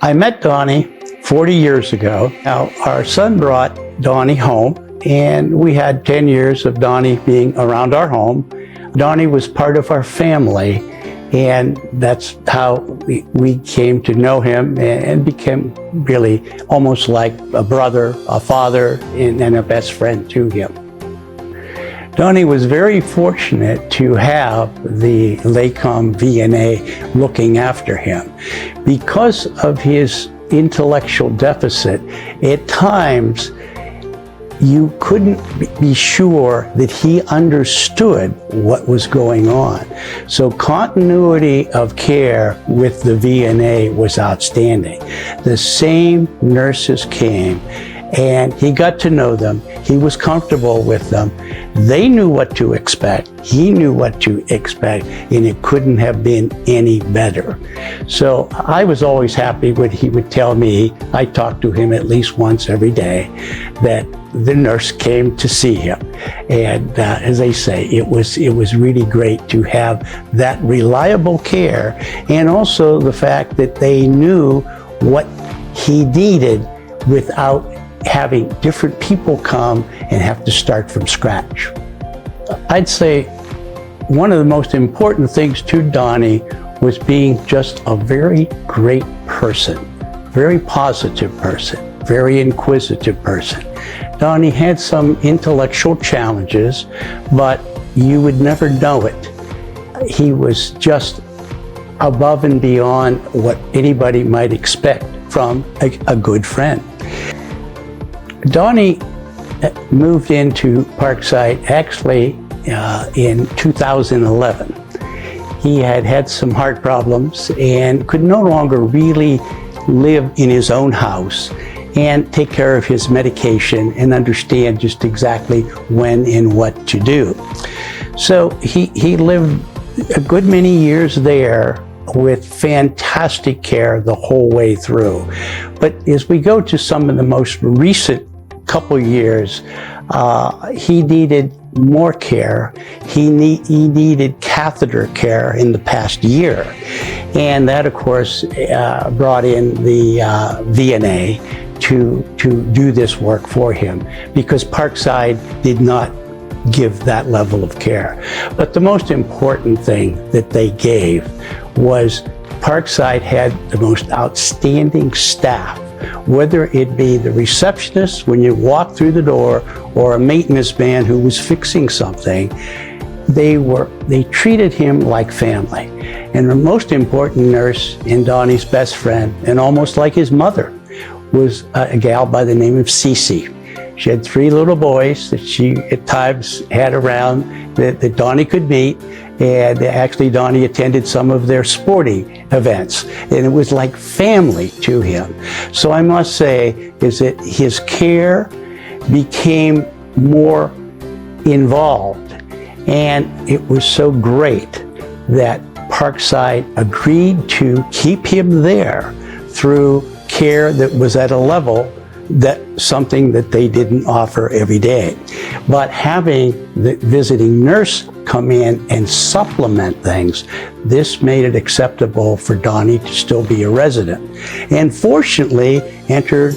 I met Donnie 40 years ago. Now, our son brought Donnie home, and we had 10 years of Donnie being around our home. Donnie was part of our family, and that's how we came to know him and became really almost like a brother, a father, and a best friend to him. Donnie was very fortunate to have the LECOM VNA looking after him. Because of his intellectual deficit, at times you couldn't be sure that he understood what was going on. So continuity of care with the VNA was outstanding. The same nurses came, and he got to know them. He was comfortable with them. They knew what to expect. He knew what to expect, and it couldn't have been any better. So I was always happy when he would tell me, I talked to him at least once every day, that the nurse came to see him. And as I say, it was really great to have that reliable care, and also the fact that they knew what he needed without having different people come and have to start from scratch. I'd say one of the most important things to Donnie was being just a very great person, very positive person, very inquisitive person. Donnie had some intellectual challenges, but you would never know it. He was just above and beyond what anybody might expect from a good friend. Donnie moved into Parkside actually in 2011. He had had some heart problems and could no longer really live in his own house and take care of his medication and understand just exactly when and what to do. So he lived a good many years there with fantastic care the whole way through. But as we go to some of the most recent couple years, he needed more care. He needed catheter care in the past year. And that, of course, brought in the VNA to do this work for him, because Parkside did not give that level of care. But the most important thing that they gave was Parkside had the most outstanding staff, whether it be the receptionist when you walk through the door or a maintenance man who was fixing something. They treated him like family. And the most important nurse, and Donnie's best friend, and almost like his mother, was a gal by the name of Cece. She had 3 little boys that she at times had around that Donnie could meet, and actually Donnie attended some of their sporting events, and it was like family to him. So I must say is that his care became more involved, and it was so great that Parkside agreed to keep him there through care that was at a level that something that they didn't offer every day. But having the visiting nurse come in and supplement things, this made it acceptable for Donnie to still be a resident. And fortunately, entered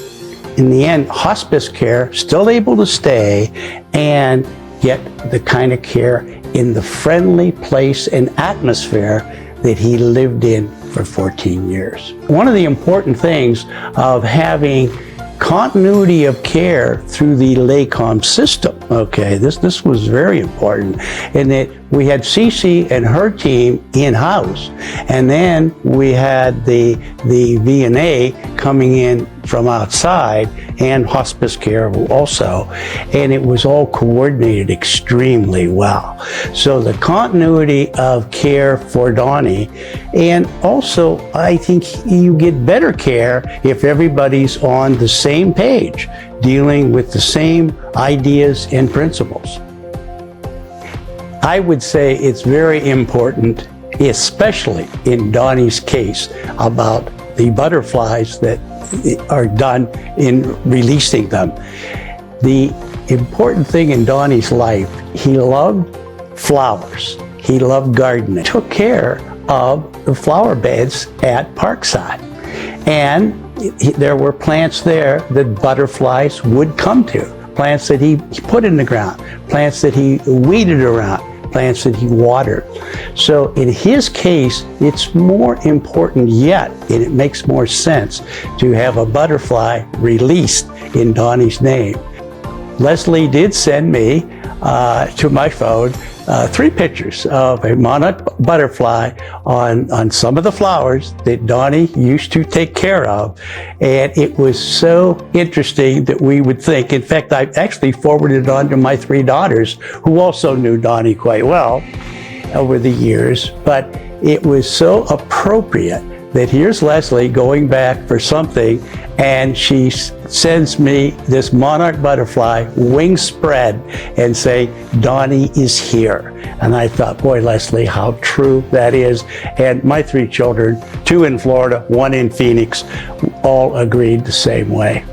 in the end hospice care, still able to stay and get the kind of care in the friendly place and atmosphere that he lived in for 14 years. One of the important things of having continuity of care through the LECOM system, okay, this was very important, in that we had Cece and her team in-house, and then we had the VNA coming in from outside, and hospice care also, and it was all coordinated extremely well. So the continuity of care for Donnie, and also I think you get better care if everybody's on the same page, dealing with the same ideas and principles. I would say it's very important, especially in Donnie's case, about the butterflies that are done in releasing them. The important thing in Donnie's life, he loved flowers. He loved gardening. Took care of the flower beds at Parkside. And there were plants there that butterflies would come to. Plants that he put in the ground, plants that he weeded around, plants that he watered. So in his case, it's more important yet, and it makes more sense to have a butterfly released in Donnie's name. Leslie did send me to my phone 3 pictures of a monarch butterfly on some of the flowers that Donnie used to take care of. And it was so interesting that we would think, in fact, I actually forwarded it on to my 3 daughters, who also knew Donnie quite well over the years. But it was so appropriate that here's Leslie going back for something, and she sends me this monarch butterfly, wings spread, and say, Donnie is here. And I thought, boy, Leslie, how true that is. And my 3 children, 2 in Florida, 1 in Phoenix, all agreed the same way.